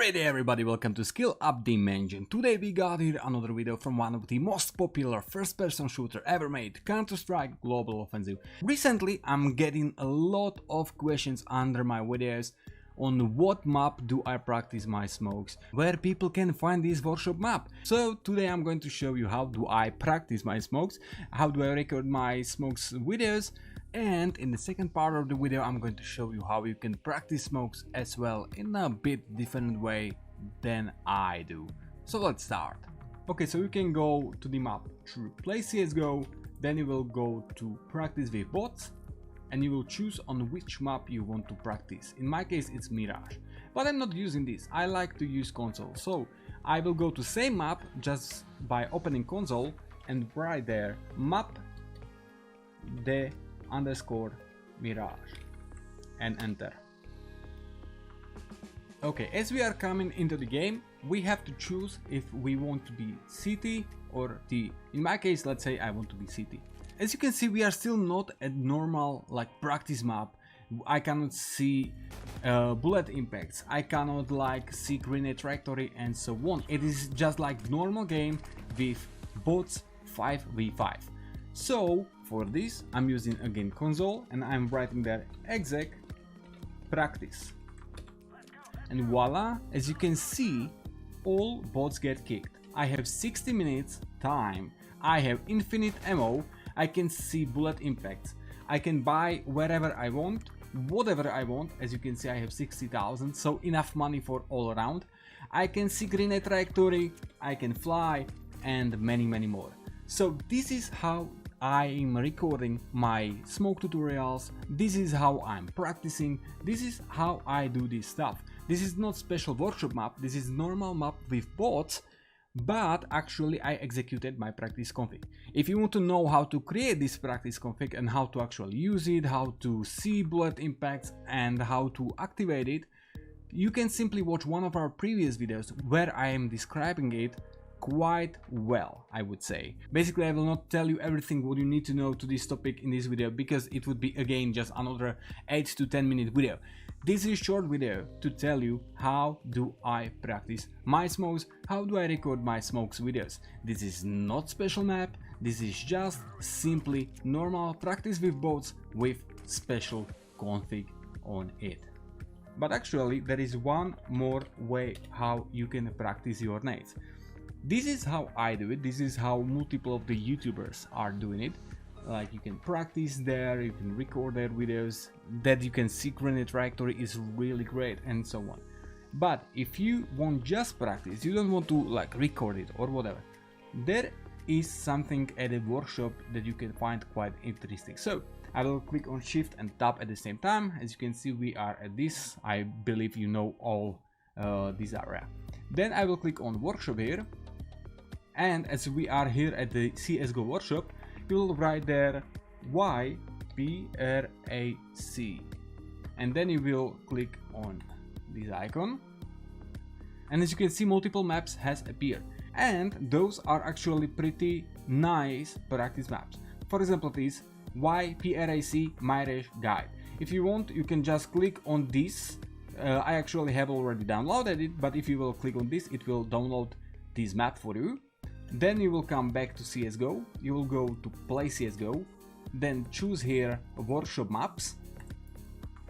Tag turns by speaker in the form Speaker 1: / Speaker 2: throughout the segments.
Speaker 1: Alright everybody, welcome to Skill-Up-Dimension. Today we got here another video from one of the most popular first-person shooter ever made, Counter-Strike Global Offensive. Recently I'm getting a lot of questions under my videos on what map do I practice my smokes, where people can find this workshop map. So today I'm going to show you how do I practice my smokes, how do I record my smokes videos, and in the second part of the video I'm going to show you how you can practice smokes as well in a bit different way than I do. So let's start. Okay, so you can go to the map through Play Csgo, then you will go to Practice with Bots, and you will choose on which map you want to practice. In my case it's Mirage, but I'm not using this, I like to use console. So I will go to same map just by opening console and write there map de underscore Mirage and enter. Okay, as we are coming into the game, we have to choose if we want to be CT or T. In my case, let's say I want to be CT. As you can see, we are still not at normal like practice map. I cannot see bullet impacts, I cannot like see grenade trajectory and so on. It is just like normal game with bots 5v5. So for this I'm using again console and I'm writing there exec practice, and voila, as you can see all bots get kicked. I have 60 minutes time, I have infinite ammo, I can see bullet impacts, I can buy wherever I want, whatever I want. As you can see I have 60,000, so enough money for all around. I can see grenade trajectory, I can fly, and many more. So this is how I'm recording my smoke tutorials, this is how I'm practicing, this is how I do this stuff. This is not special workshop map, this is normal map with bots, but actually I executed my practice config. If you want to know how to create this practice config and how to actually use it, how to see bullet impacts and how to activate it, you can simply watch one of our previous videos where I am describing it quite well, I would say. Basically I will not tell you everything what you need to know to this topic in this video, because it would be again just another 8 to 10 minute video. This is a short video to tell you how do I practice my smokes, how do I record my smokes videos. This is not special map, this is just simply normal practice with bots with special config on it. But actually there is one more way how you can practice your nades. This is how I do it, this is how multiple of the YouTubers are doing it. Like you can practice there, you can record their videos, that you can see grenade trajectory is really great and so on. But if you want just practice, you don't want to like record it or whatever, there is something at a workshop that you can find quite interesting. So I will click on shift and tab at the same time. As you can see we are at this, I believe you know all this area. Then I will click on workshop here. And as we are here at the CSGO workshop, you will write there YPRAC, and then you will click on this icon, and as you can see multiple maps has appeared, and those are actually pretty nice practice maps. For example, this YPRAC Mirage guide. If you want, you can just click on this. I actually have already downloaded it, but if you will click on this, it will download this map for you. Then you will come back to CSGO, you will go to Play CSGO, then choose here Workshop Maps,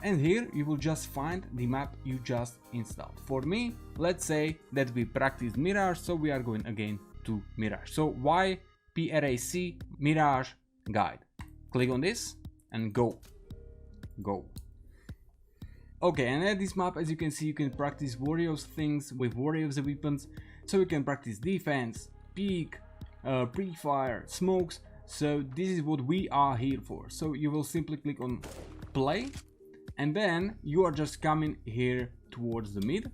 Speaker 1: and here you will just find the map you just installed. For me, let's say that we practice Mirage, so we are going again to Mirage. So YPRAC Mirage Guide. Click on this and go. Okay, and at this map, as you can see, you can practice various things with various weapons, so you can practice defense, peek, pre-fire, smokes. So this is what we are here for. So you will simply click on play, and then you are just coming here towards the mid,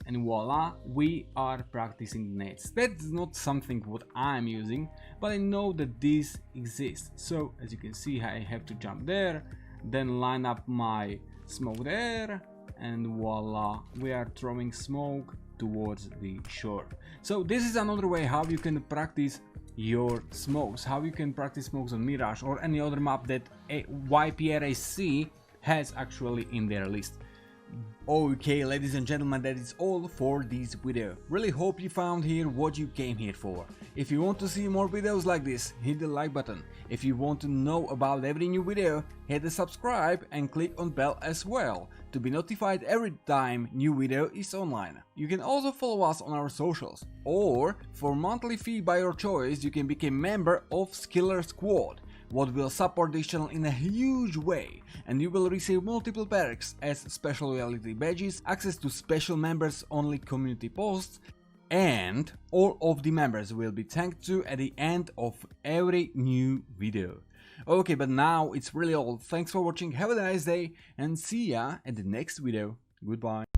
Speaker 1: and voila, we are practicing nades. That's not something what I'm using, but I know that this exists. So as you can see, I have to jump there, then line up my smoke there, and voila, we are throwing smoke towards the shore. So this is another way how you can practice your smokes, how you can practice smokes on Mirage or any other map that YPRAC has actually in their list. Okay, ladies and gentlemen, that is all for this video. Really hope you found here what you came here for. If you want to see more videos like this, hit the like button. If you want to know about every new video, hit the subscribe and click on bell as well to be notified every time new video is online. You can also follow us on our socials, or for monthly fee by your choice, you can become member of Skiller Squad, what will support this channel in a huge way, and you will receive multiple perks as special reality badges, access to special members only community posts, and all of the members will be thanked to at the end of every new video. Okay, but now it's really all. Thanks for watching, have a nice day, and see ya at the next video. Goodbye.